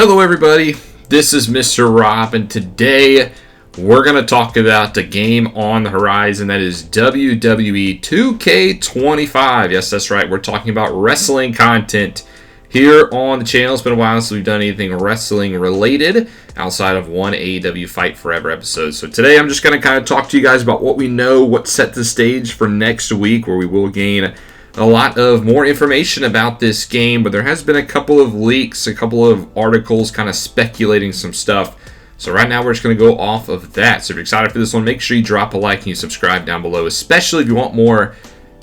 Hello everybody, this is Mr. Rob, and today we're going to talk about the game on the horizon that is Wwe 2K25. Yes, that's right, we're talking about wrestling content here on the channel. It's been a while since we've done anything wrestling related outside of one AEW Fight Forever episode. So today I'm just going to kind of talk to you guys about what we know, what set the stage for next week, where we will gain a lot of more information about this game, but there has been a couple of leaks, a couple of articles kind of speculating some stuff. So right now we're just going to go off of that. So if you're excited for this one, make sure you drop a like and you subscribe down below, especially if you want more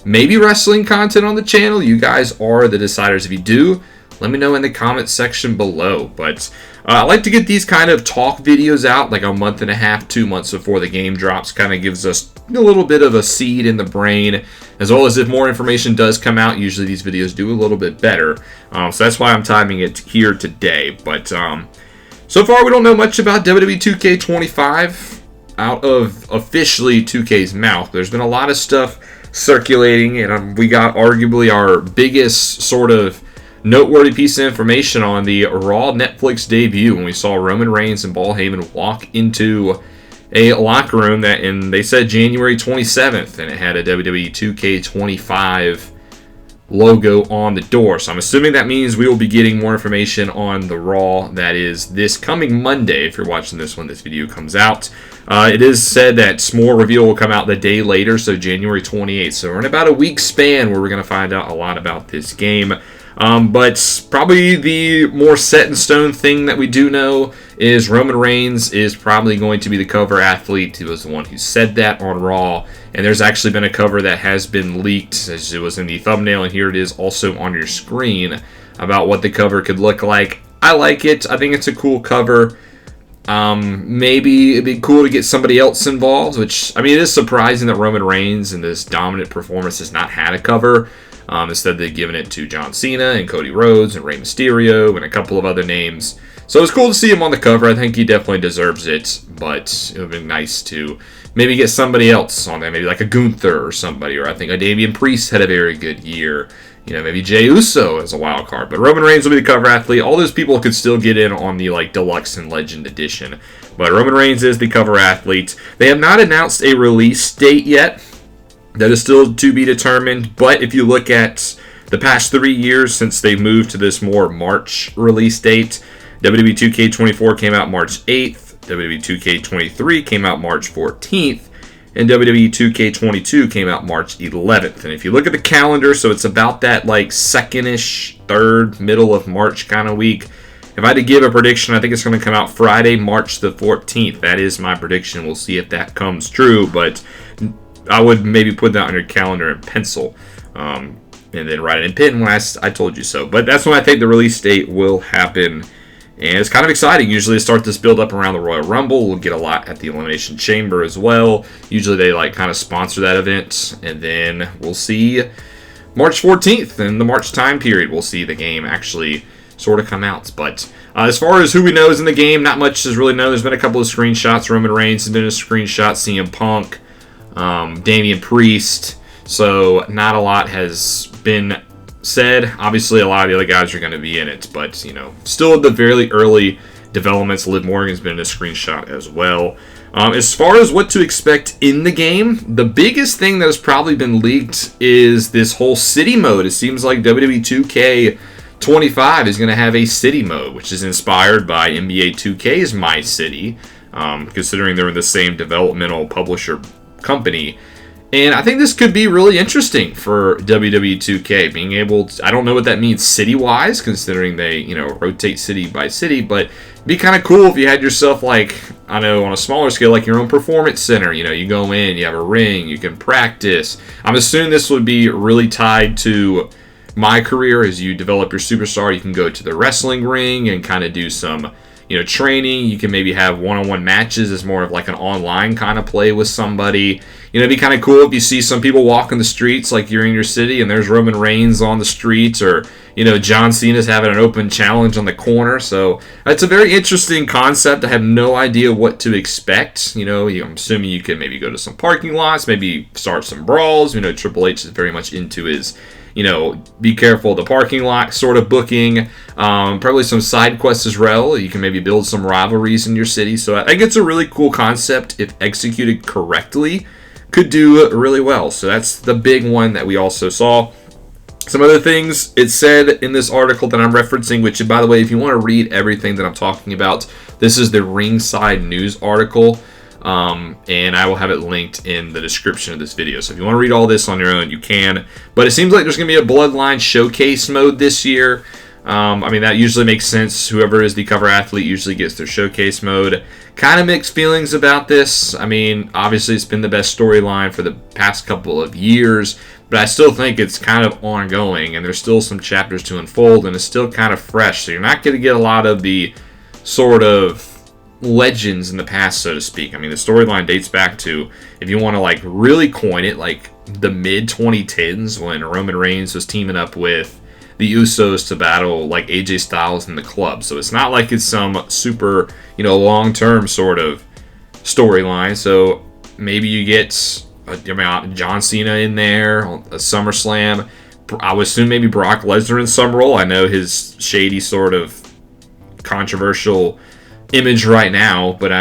maybe wrestling content on the channel. You guys are the deciders. If you do, let me know in the comment section below. But I like to get these kind of talk videos out like a month and a half, 2 months before the game drops. Kind of gives us a little bit of a seed in the brain, as well as if more information does come out, usually these videos do a little bit better. So that's why I'm timing it here today. But so far we don't know much about Wwe 2K25 out of officially 2K's mouth. There's been a lot of stuff circulating, and we got arguably our biggest sort of noteworthy piece of information on the Raw Netflix debut when we saw Roman Reigns and Paul Heyman walk into a locker room and they said January 27th, and it had a Wwe 2K25 logo on the door. So I'm assuming that means we will be getting more information on the Raw that is this coming Monday. If you're watching this when this video comes out, it is said that more reveal will come out the day later, so January 28th. So we're in about a week span where we're going to find out a lot about this game. But probably the more set in stone thing that we do know is Roman Reigns is probably going to be the cover athlete. He was the one who said that on Raw, and there's actually been a cover that has been leaked, as it was in the thumbnail, and here it is also on your screen, about what the cover could look like. I like it. I think it's a cool cover. Maybe it'd be cool to get somebody else involved, which, I mean, it is surprising that Roman Reigns in this dominant performance has not had a cover. Instead, they've given it to John Cena and Cody Rhodes and Rey Mysterio and a couple of other names. So it's cool to see him on the cover. I think he definitely deserves it, but it would be nice to maybe get somebody else on there, maybe like a Gunther or somebody, or I think a Damian Priest had a very good year. You know, maybe Jey Uso as a wild card. But Roman Reigns will be the cover athlete. All those people could still get in on the like Deluxe and Legend edition. But Roman Reigns is the cover athlete. They have not announced a release date yet. That is still to be determined, but if you look at the past 3 years since they moved to this more March release date, Wwe 2K24 came out March 8th, Wwe 2K23 came out March 14th, and Wwe 2K22 came out March 11th. And if you look at the calendar, so it's about that like second-ish, third, middle of March kind of week. If I had to give a prediction, I think it's going to come out Friday, March the 14th. That is my prediction. We'll see if that comes true, but I would maybe put that on your calendar in pencil, and then write it in pen when I told you so. But that's when I think the release date will happen, and it's kind of exciting. Usually they start this build up around the Royal Rumble. We'll get a lot at the Elimination Chamber as well. Usually they like kind of sponsor that event, and then we'll see March 14th in the March time period. We'll see the game actually sort of come out. But as far as who we know is in the game, not much is really known. There's been a couple of screenshots. Roman Reigns has been a screenshot. CM Punk. Damian Priest, so not a lot has been said. Obviously, a lot of the other guys are going to be in it, but, you know, still at the very early developments. Liv Morgan's been in a screenshot as well. As far as what to expect in the game, the biggest thing that has probably been leaked is this whole city mode. It seems like Wwe 2K25 is going to have a city mode, which is inspired by NBA 2K's My City, considering they're in the same developmental publisher company. And I think this could be really interesting for Wwe 2K, being able to, I don't know what that means city-wise, considering they, you know, rotate city by city, but it'd be kind of cool if you had yourself, like, I know on a smaller scale, like your own performance center. You know, you go in, you have a ring, you can practice. I'm assuming this would be really tied to my career. As you develop your superstar, you can go to the wrestling ring and kind of do some, you know, training. You can maybe have one-on-one matches as more of like an online kind of play with somebody. You know, it'd be kind of cool if you see some people walking the streets like you're in your city and there's Roman Reigns on the streets, or, you know, John Cena's having an open challenge on the corner. So it's a very interesting concept. I have no idea what to expect. You know, I'm assuming you can maybe go to some parking lots, maybe start some brawls. You know, Triple H is very much into his be careful of the parking lot sort of booking. Probably some side quests as well. You can maybe build some rivalries in your city. So I think it's a really cool concept if executed correctly. Could do really well. So that's the big one that we also saw. Some other things it said in this article that I'm referencing, which, by the way, if you want to read everything that I'm talking about, this is the Ringside News article, and I will have it linked in the description of this video. So if you want to read all this on your own, you can. But it seems like there's going to be a Bloodline showcase mode this year. That usually makes sense. Whoever is the cover athlete usually gets their showcase mode. Kind of mixed feelings about this. Obviously it's been the best storyline for the past couple of years, but I still think it's kind of ongoing, and there's still some chapters to unfold, and it's still kind of fresh. So you're not going to get a lot of the sort of legends in the past, so to speak. The storyline dates back to, if you want to really coin it, the mid 2010s when Roman Reigns was teaming up with the Usos to battle AJ Styles in the club. So it's not like it's some super, long-term sort of storyline. So maybe you get John Cena in there, a SummerSlam. I would assume maybe Brock Lesnar in some role. I know his shady sort of controversial image right now, but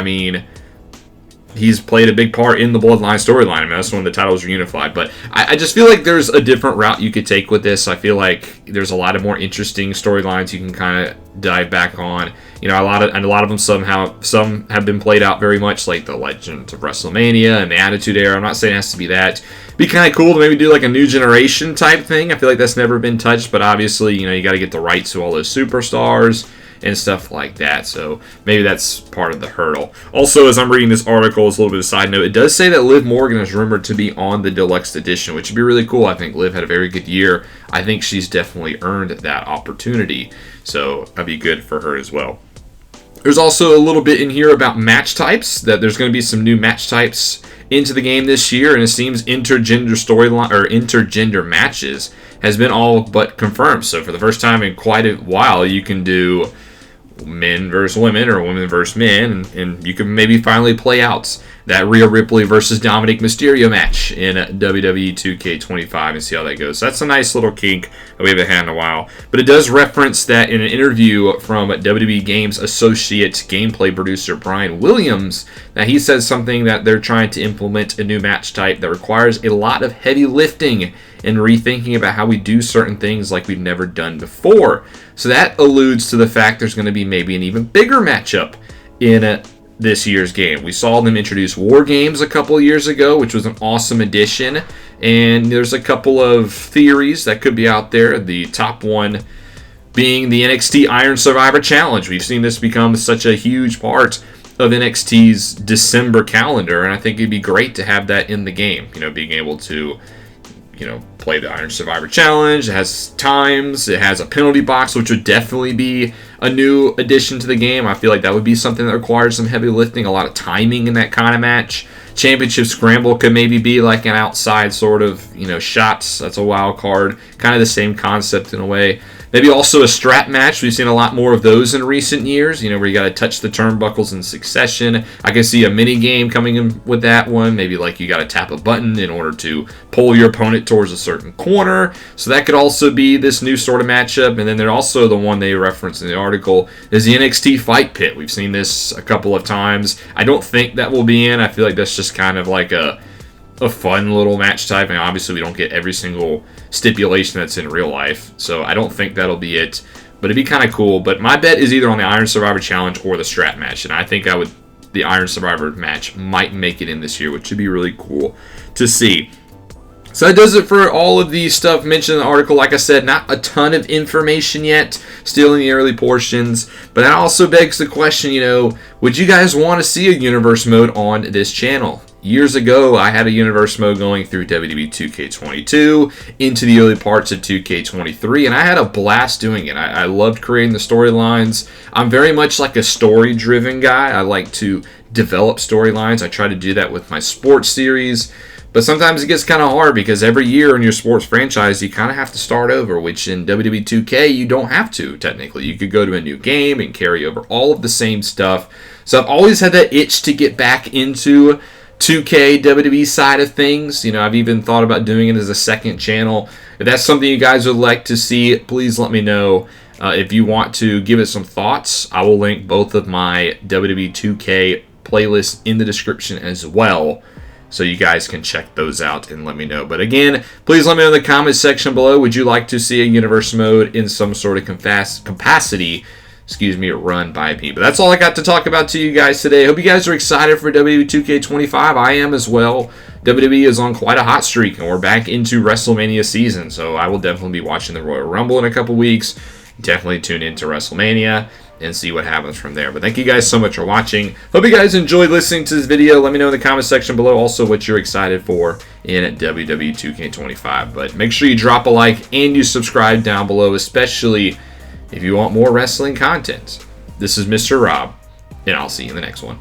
he's played a big part in the Bloodline storyline. That's when the titles are unified. But I just feel like there's a different route you could take with this. I feel like there's a lot of more interesting storylines you can kind of dive back on. A lot of them some have been played out very much, like the Legends of WrestleMania and the Attitude Era. I'm not saying it has to be that. It'd be kind of cool to maybe do a new generation type thing. I feel like that's never been touched, but obviously, you got to get the rights to all those superstars and stuff like that. So maybe that's part of the hurdle. Also, as I'm reading this article, as a little bit of a side note, it does say that Liv Morgan is rumored to be on the Deluxe Edition, which would be really cool. I think Liv had a very good year. I think she's definitely earned that opportunity. So that'd be good for her as well. There's also a little bit in here about match types, that there's going to be some new match types into the game this year, and it seems intergender storyline or intergender matches has been all but confirmed. So for the first time in quite a while, you can do men versus women or women versus men, and you can maybe finally play out that Rhea Ripley versus Dominic Mysterio match in WWE 2K25 and see how that goes. So that's a nice little kink that we haven't had in a while. But it does reference that in an interview from WWE Games associate gameplay producer Brian Williams, that he says something that they're trying to implement a new match type that requires a lot of heavy lifting and rethinking about how we do certain things like we've never done before. So that alludes to the fact there's going to be maybe an even bigger matchup in this year's game. We saw them introduce War Games a couple years ago, which was an awesome addition. And there's a couple of theories that could be out there. The top one being the NXT Iron Survivor Challenge. We've seen this become such a huge part of NXT's December calendar, and I think it'd be great to have that in the game. Being able to play the Iron Survivor Challenge. It has times. It has a penalty box, which would definitely be a new addition to the game. I feel like that would be something that requires some heavy lifting, a lot of timing in that kind of match. Championship Scramble could maybe be like an outside sort of, shots. That's a wild card. Kind of the same concept in a way. Maybe also a strap match. We've seen a lot more of those in recent years, where you got to touch the turnbuckles in succession. I can see a mini game coming in with that one. Maybe like you got to tap a button in order to pull your opponent towards a certain corner. So that could also be this new sort of matchup. And then there's also the one they referenced in the article is the NXT Fight Pit. We've seen this a couple of times. I don't think that will be in. I feel like that's just kind of like a fun little match type, and obviously we don't get every single stipulation that's in real life, so I don't think that'll be it, but it'd be kind of cool. But my bet is either on the Iron Survivor Challenge or the strap match, and I think the Iron Survivor match might make it in this year, which would be really cool to see. So that does it for all of the stuff mentioned in the article. Like I said, not a ton of information yet, still in the early portions. But that also begs the question, would you guys want to see a universe mode on this channel? Years ago, I had a universe mode going through WWE 2K22 into the early parts of 2K23, and I had a blast doing it. I loved creating the storylines. I'm very much like a story-driven guy. I like to develop storylines. I try to do that with my sports series. But sometimes it gets kind of hard because every year in your sports franchise, you kind of have to start over, which in WWE 2K, you don't have to, technically. You could go to a new game and carry over all of the same stuff. So I've always had that itch to get back into 2K WWE side of things. I've even thought about doing it as a second channel. if that's something you guys would like to see, please let me know. If you want to give it some thoughts, I will link both of my WWE 2K playlists in the description as well, so you guys can check those out and let me know. But again, please let me know in the comment section below, would you like to see a universe mode in some sort of capacity, run by me? But that's all I got to talk about to you guys today. I hope you guys are excited for WWE 2K25. I am as well. WWE is on quite a hot streak, and we're back into WrestleMania season, so I will definitely be watching the Royal Rumble in a couple weeks. Definitely tune into WrestleMania and see what happens from there. But thank you guys so much for watching. Hope you guys enjoyed listening to this video. Let me know in the comment section below also what you're excited for in WWE 2K25. But make sure you drop a like and you subscribe down below, especially if you want more wrestling content. This is Mr. Rob, and I'll see you in the next one.